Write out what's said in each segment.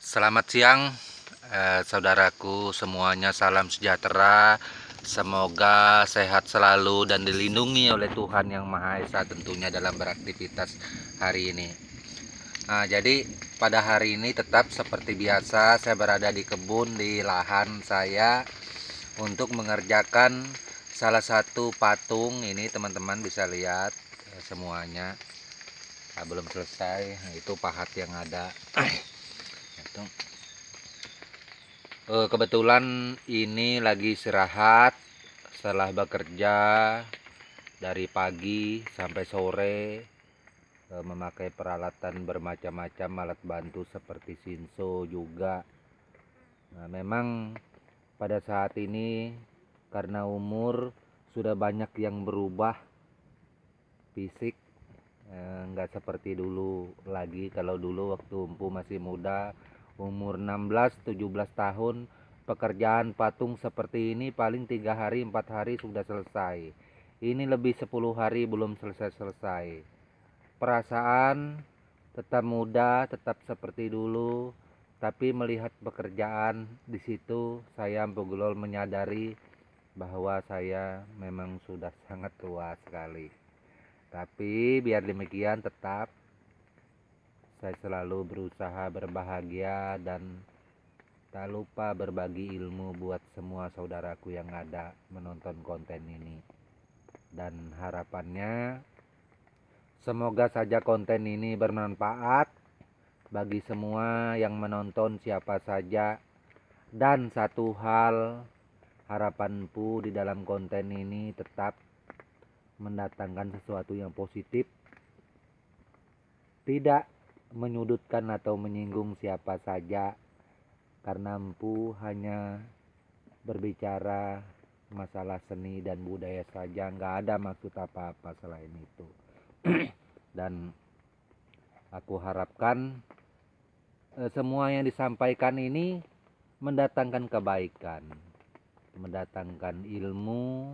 Selamat siang, saudaraku semuanya, salam sejahtera. Semoga sehat selalu dan dilindungi oleh Tuhan Yang Maha Esa tentunya dalam beraktivitas hari ini. Jadi pada hari ini tetap seperti biasa saya berada di kebun, di lahan saya untuk mengerjakan salah satu patung. Ini teman-teman bisa lihat semuanya belum selesai. Itu pahat yang ada. Itu. Kebetulan ini lagi istirahat setelah bekerja dari pagi sampai sore, memakai peralatan bermacam-macam, alat bantu seperti sinso juga. Nah, memang pada saat ini karena umur sudah banyak yang berubah fisik, nggak seperti dulu lagi. Kalau dulu waktu Empu masih muda, umur 16-17 tahun, pekerjaan patung seperti ini paling 3 hari 4 hari sudah selesai. Ini lebih 10 hari belum selesai. Perasaan tetap muda, tetap seperti dulu, tapi melihat pekerjaan di situ saya Empu Gelol menyadari bahwa saya memang sudah sangat tua sekali. Tapi biar demikian tetap saya selalu berusaha berbahagia dan tak lupa berbagi ilmu buat semua saudaraku yang ada menonton konten ini. Dan harapannya semoga saja konten ini bermanfaat bagi semua yang menonton siapa saja. Dan satu hal, harapanku di dalam konten ini tetap mendatangkan sesuatu yang positif, tidak menyudutkan atau menyinggung siapa saja, karena Empu hanya berbicara masalah seni dan budaya saja, nggak ada maksud apa-apa selain itu. Dan aku harapkan semua yang disampaikan ini mendatangkan kebaikan, mendatangkan ilmu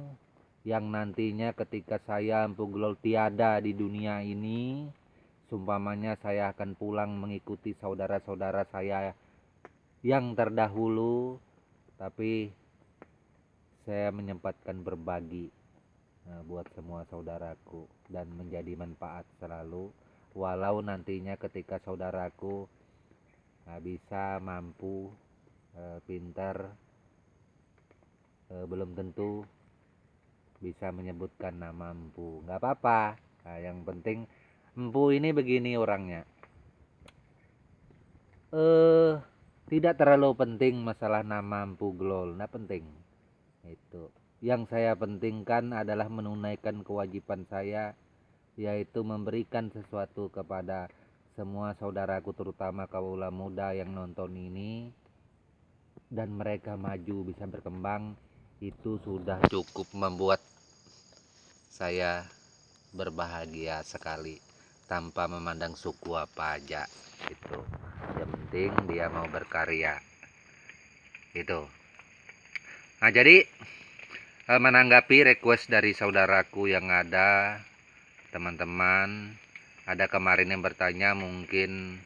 yang nantinya ketika saya Empu Gelol tiada di dunia ini, sumpamanya saya akan pulang mengikuti saudara-saudara saya yang terdahulu, tapi saya menyempatkan berbagi buat semua saudaraku dan menjadi manfaat selalu. Walau nantinya ketika saudaraku bisa mampu, pintar, belum tentu bisa menyebutkan nama Empu. Nggak apa-apa. Nah, yang penting Empu ini begini orangnya. Tidak terlalu penting masalah nama Empu Gelol, nggak penting. Itu. Yang saya pentingkan adalah menunaikan kewajiban saya, yaitu memberikan sesuatu kepada semua saudaraku, terutama kaula muda yang nonton ini, dan mereka maju bisa berkembang. Itu sudah cukup membuat saya berbahagia sekali, tanpa memandang suku apa aja. Itu yang penting dia mau berkarya. Itu. Nah, jadi menanggapi request dari saudaraku yang ada, teman-teman, ada kemarin yang bertanya, mungkin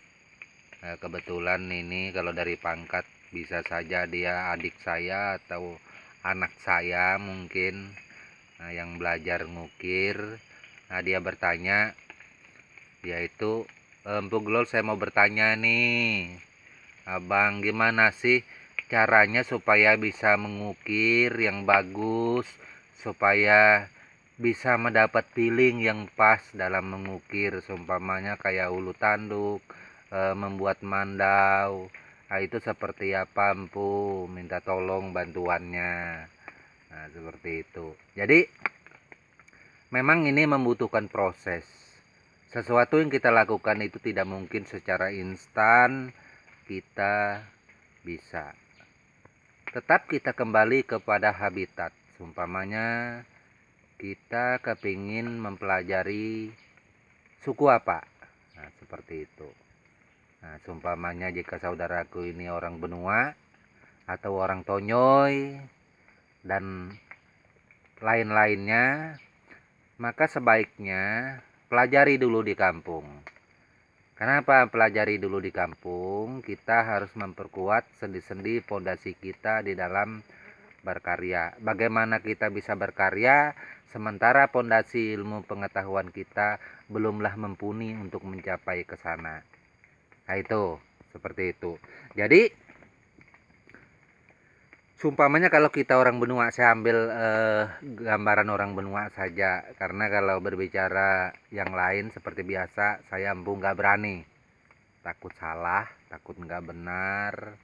kebetulan ini kalau dari pangkat bisa saja dia adik saya atau anak saya mungkin, yang belajar ngukir. Nah, dia bertanya, yaitu, Empu Gelol, saya mau bertanya nih, Abang, gimana sih caranya supaya bisa mengukir yang bagus, supaya bisa mendapat feeling yang pas dalam mengukir, seumpamanya kayak ulu tanduk, membuat mandau. Nah, itu seperti apa, Empu? Minta tolong bantuannya. Nah, seperti itu. Jadi memang ini membutuhkan proses. Sesuatu yang kita lakukan itu tidak mungkin secara instan kita bisa. Tetap kita kembali kepada habitat. Umpamanya kita kepingin mempelajari suku apa. Nah, seperti itu. Nah, seumpamanya jika saudaraku ini orang Benua atau orang Tonyoy dan lain-lainnya, maka sebaiknya pelajari dulu di kampung. Kenapa pelajari dulu di kampung? Kita harus memperkuat sendi-sendi fondasi kita di dalam berkarya. Bagaimana kita bisa berkarya sementara fondasi ilmu pengetahuan kita belumlah mumpuni untuk mencapai ke sana. Nah, itu seperti itu. Jadi sumpamanya kalau kita orang benua, saya ambil gambaran orang benua saja, karena kalau berbicara yang lain seperti biasa, saya empu nggak berani, takut salah, takut nggak benar.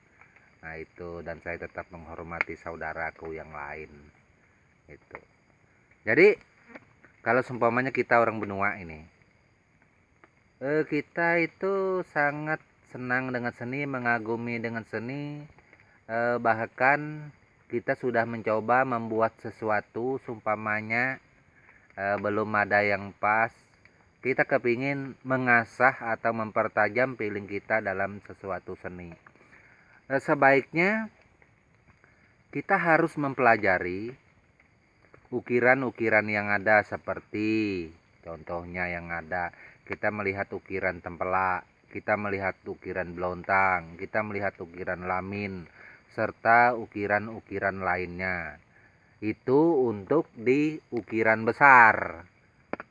Nah itu, dan saya tetap menghormati saudaraku yang lain. Itu. Jadi kalau sumpamanya kita orang benua ini, kita itu sangat senang dengan seni, mengagumi dengan seni. Bahkan kita sudah mencoba membuat sesuatu, sumpamanya belum ada yang pas, kita kepingin mengasah atau mempertajam feeling kita dalam sesuatu seni. Sebaiknya kita harus mempelajari ukiran-ukiran yang ada, seperti contohnya yang ada, kita melihat ukiran tempelak, kita melihat ukiran belontang, kita melihat ukiran lamin, serta ukiran-ukiran lainnya. Itu untuk di ukiran besar.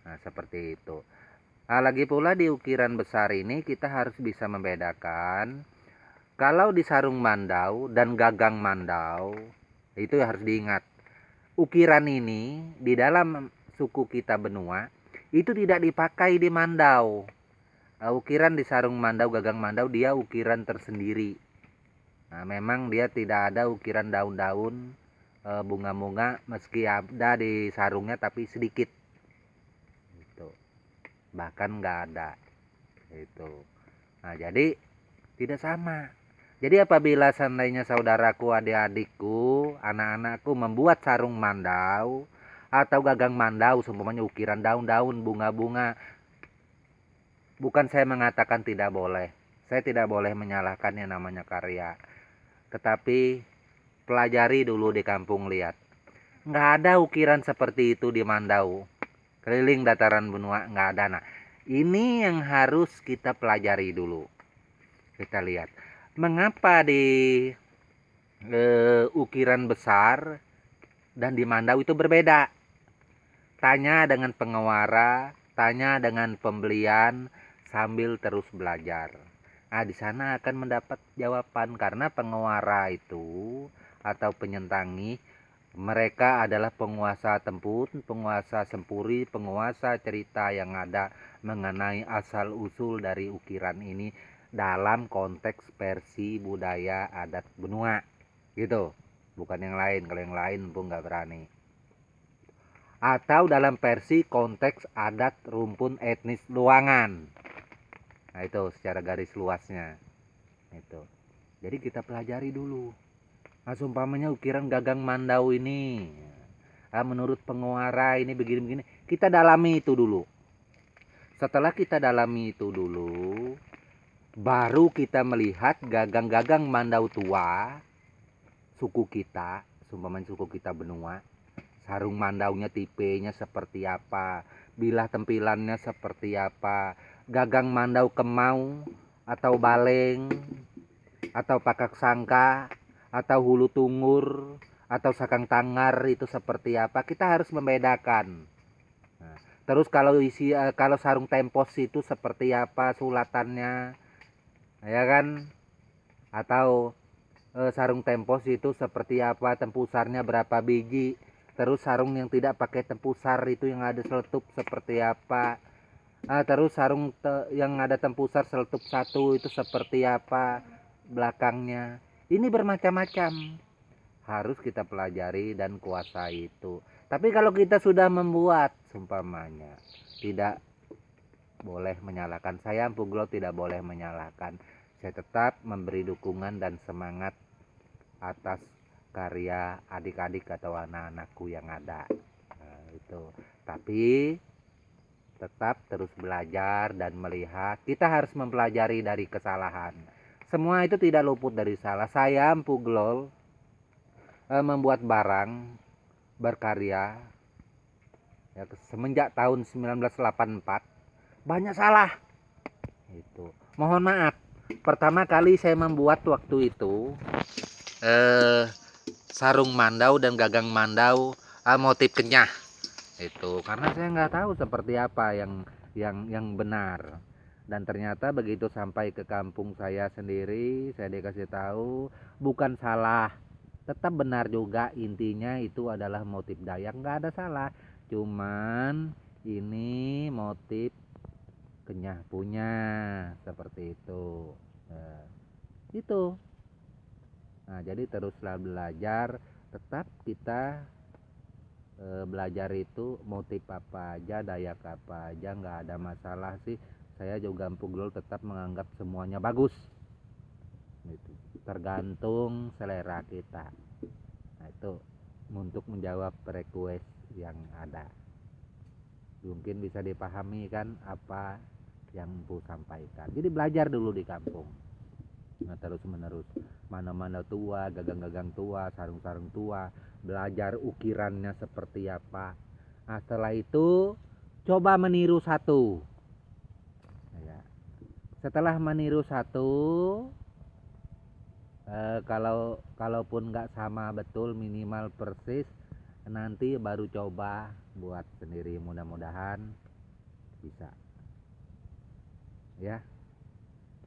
Nah, seperti itu. Nah, lagi pula di ukiran besar ini kita harus bisa membedakan kalau di sarung mandau dan gagang mandau. Itu harus diingat. Ukiran ini di dalam suku kita benua itu tidak dipakai di mandau. Ukiran di sarung mandau, gagang mandau, dia ukiran tersendiri. Nah, memang dia tidak ada ukiran daun-daun, bunga-bunga, meski ada di sarungnya tapi sedikit. Itu. Bahkan nggak ada. Itu. Nah, jadi tidak sama. Jadi apabila seandainya saudaraku, adik-adikku, anak-anakku membuat sarung mandau atau gagang mandau, seumpamanya ukiran daun-daun, bunga-bunga, bukan saya mengatakan tidak boleh. Saya tidak boleh menyalahkan yang namanya karya. Tetapi pelajari dulu di kampung, lihat. Nggak ada ukiran seperti itu di Mandau. Keliling dataran benua nggak ada. Nah, ini yang harus kita pelajari dulu. Kita lihat. Mengapa di ukiran besar dan di Mandau itu berbeda? Tanya dengan pengewara, tanya dengan pembelian, sambil terus belajar. Nah, di sana akan mendapat jawaban, karena pengewara itu atau penyentangi, mereka adalah penguasa tempun, penguasa sempuri, penguasa cerita yang ada mengenai asal-usul dari ukiran ini dalam konteks versi budaya adat benua. Gitu. Bukan yang lain. Kalau yang lain pun nggak berani. Atau dalam versi konteks adat rumpun etnis Luangan. Nah itu secara garis luasnya. Itu. Jadi kita pelajari dulu. Nah, umpamanya ukiran gagang mandau ini, menurut pengewara ini begini-begini, kita dalami itu dulu. Setelah kita dalami itu dulu, baru kita melihat gagang-gagang mandau tua suku kita, umpamanya suku kita benua, sarung mandaunya tipenya seperti apa, bilah tempilannya seperti apa, gagang mandau kemau atau baleng atau pakak sangka atau hulu tungur atau sakang tangar itu seperti apa, kita harus membedakan. Nah, terus kalau kalau sarung tempos itu seperti apa sulatannya, ya kan? Atau sarung tempos itu seperti apa, tempusarnya berapa biji. Terus sarung yang tidak pakai tempusar itu yang ada seletup seperti apa. Terus sarung yang ada tempusar seletup satu itu seperti apa belakangnya. Ini bermacam-macam. Harus kita pelajari dan kuasai itu. Tapi kalau kita sudah membuat, seumpamanya, tidak boleh menyalahkan. Saya Empu Glot tidak boleh menyalahkan. Saya tetap memberi dukungan dan semangat atas karya adik-adik atau anak-anakku yang ada. Nah, itu. Tapi tetap terus belajar dan melihat. Kita harus mempelajari dari kesalahan. Semua itu tidak luput dari salah. Saya Empu Glot membuat barang berkarya ya, semenjak tahun 1984 banyak salah itu. Mohon maaf, pertama kali saya membuat waktu itu eh, sarung mandau dan gagang mandau motif kenyah itu, karena saya nggak tahu seperti apa yang benar. Dan ternyata begitu sampai ke kampung saya sendiri, saya dikasih tahu bukan salah, tetap benar juga, intinya itu adalah motif Dayak, nggak ada salah, cuman ini motif kenyah punya, seperti itu. Nah, itu. Nah, jadi teruslah belajar, tetap kita belajar itu motif apa aja, Dayak apa aja, nggak ada masalah sih. Saya juga Puglol tetap menganggap semuanya bagus. Gitu. Tergantung selera kita. Nah, itu untuk menjawab request yang ada. Mungkin bisa dipahami kan apa yang Bu sampaikan. Jadi belajar dulu di kampung. Nah, terus menerus mana-mana tua, gagang-gagang tua, sarung-sarung tua, belajar ukirannya seperti apa. Nah, setelah itu coba meniru satu. Ya. Setelah meniru satu, kalaupun nggak sama betul, minimal persis, nanti baru coba buat sendiri, mudah-mudahan bisa. Ya.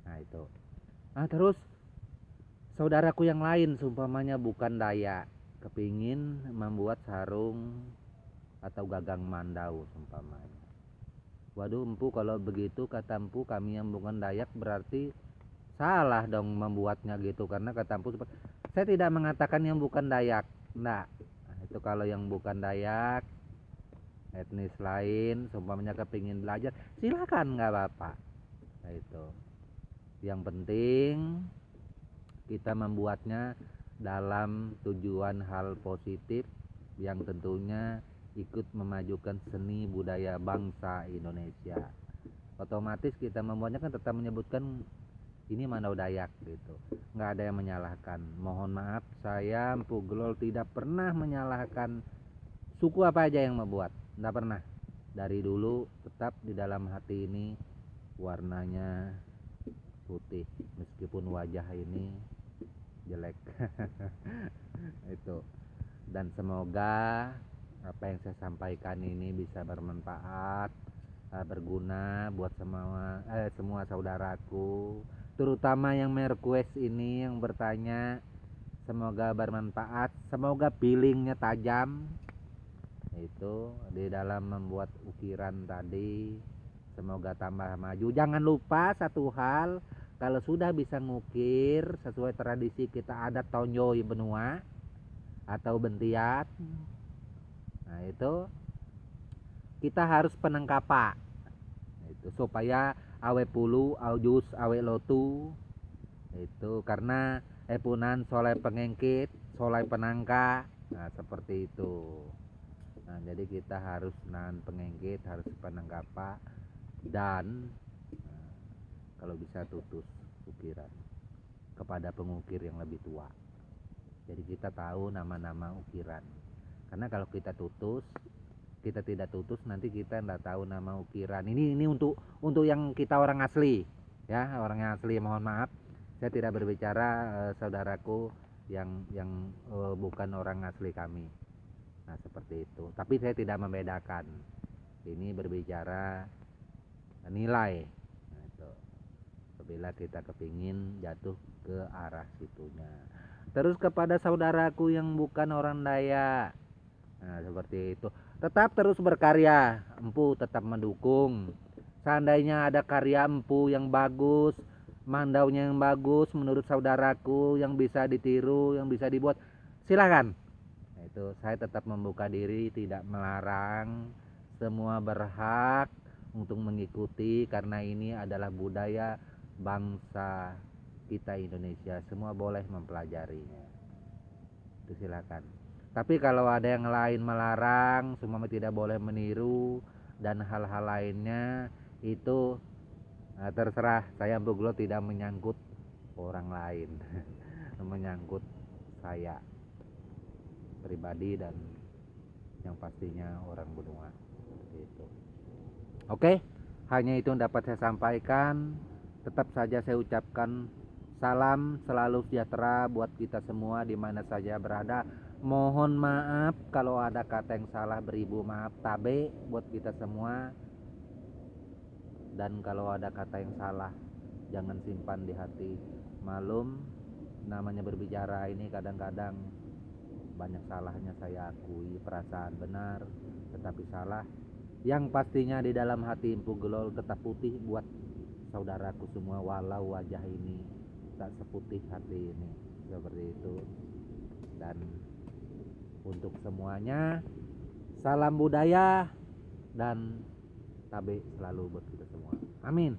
Nah, itu. Nah, terus saudaraku yang lain seumpamanya bukan Dayak, kepingin membuat sarung atau gagang mandau seumpamanya. Waduh empu, kalau begitu kata empu, kami yang bukan Dayak berarti salah dong membuatnya gitu, karena kata empu saya tidak mengatakan yang bukan Dayak. Nah, itu kalau yang bukan Dayak, etnis lain seumpamanya kepingin belajar, silakan, nggak apa-apa. Nah, itu yang penting kita membuatnya dalam tujuan hal positif yang tentunya ikut memajukan seni budaya bangsa Indonesia. Otomatis kita membuatnya kan tetap menyebutkan ini Mandau Dayak gitu, nggak ada yang menyalahkan. Mohon maaf, saya Empu Glol tidak pernah menyalahkan suku apa aja yang membuat, nggak pernah. Dari dulu tetap di dalam hati ini warnanya putih, meskipun wajah ini jelek. Itu. Dan semoga apa yang saya sampaikan ini bisa bermanfaat, berguna buat semua saudaraku, terutama yang merequest ini, yang bertanya. Semoga bermanfaat, semoga feelingnya tajam itu di dalam membuat ukiran tadi. Semoga tambah maju. Jangan lupa satu hal, kalau sudah bisa ngukir sesuai tradisi kita, ada tonjoy benua atau bentiat, nah itu kita harus penengkapa itu supaya awe pulu aujus awe lotu itu, karena epunan soleh pengengkit soleh penangka, nah seperti itu. Nah, jadi kita harus nahan pengengkit, harus penangkapa, dan nah, kalau bisa tutus ukiran kepada pengukir yang lebih tua. Jadi kita tahu nama-nama ukiran. Karena kalau kita tidak tutus, nanti kita tidak tahu nama ukiran. Ini untuk yang kita orang asli, ya, orang yang asli. Mohon maaf, saya tidak berbicara saudaraku yang bukan orang asli kami. Nah, seperti itu. Tapi saya tidak membedakan. Ini berbicara nilai. Nah, itu. Apabila kita kepingin jatuh ke arah situnya. Terus kepada saudaraku yang bukan orang Dayak, nah seperti itu, tetap terus berkarya. Empu tetap mendukung. Seandainya ada karya empu yang bagus, mandaunya yang bagus menurut saudaraku, yang bisa ditiru, yang bisa dibuat, silakan. Nah, itu saya tetap membuka diri, tidak melarang. Semua berhak untuk mengikuti, karena ini adalah budaya bangsa kita Indonesia, semua boleh mempelajarinya. Itu silakan. Tapi kalau ada yang lain melarang, semua tidak boleh meniru dan hal-hal lainnya, itu terserah. Saya Buglo tidak menyangkut orang lain. Menyangkut saya pribadi dan yang pastinya orang benua. Gitu. Oke, hanya itu yang dapat saya sampaikan. Tetap saja saya ucapkan salam selalu sejahtera buat kita semua di mana saja berada. Mohon maaf kalau ada kata yang salah, beribu maaf tabe buat kita semua. Dan kalau ada kata yang salah, jangan simpan di hati. Malum, namanya berbicara ini kadang-kadang banyak salahnya, saya akui. Perasaan benar tetapi salah. Yang pastinya di dalam hati Empu Gelol tetap putih buat saudaraku semua, walau wajah ini tak seputih hati ini, seperti itu. Dan untuk semuanya, salam budaya dan tabe selalu buat kita semua. Amin.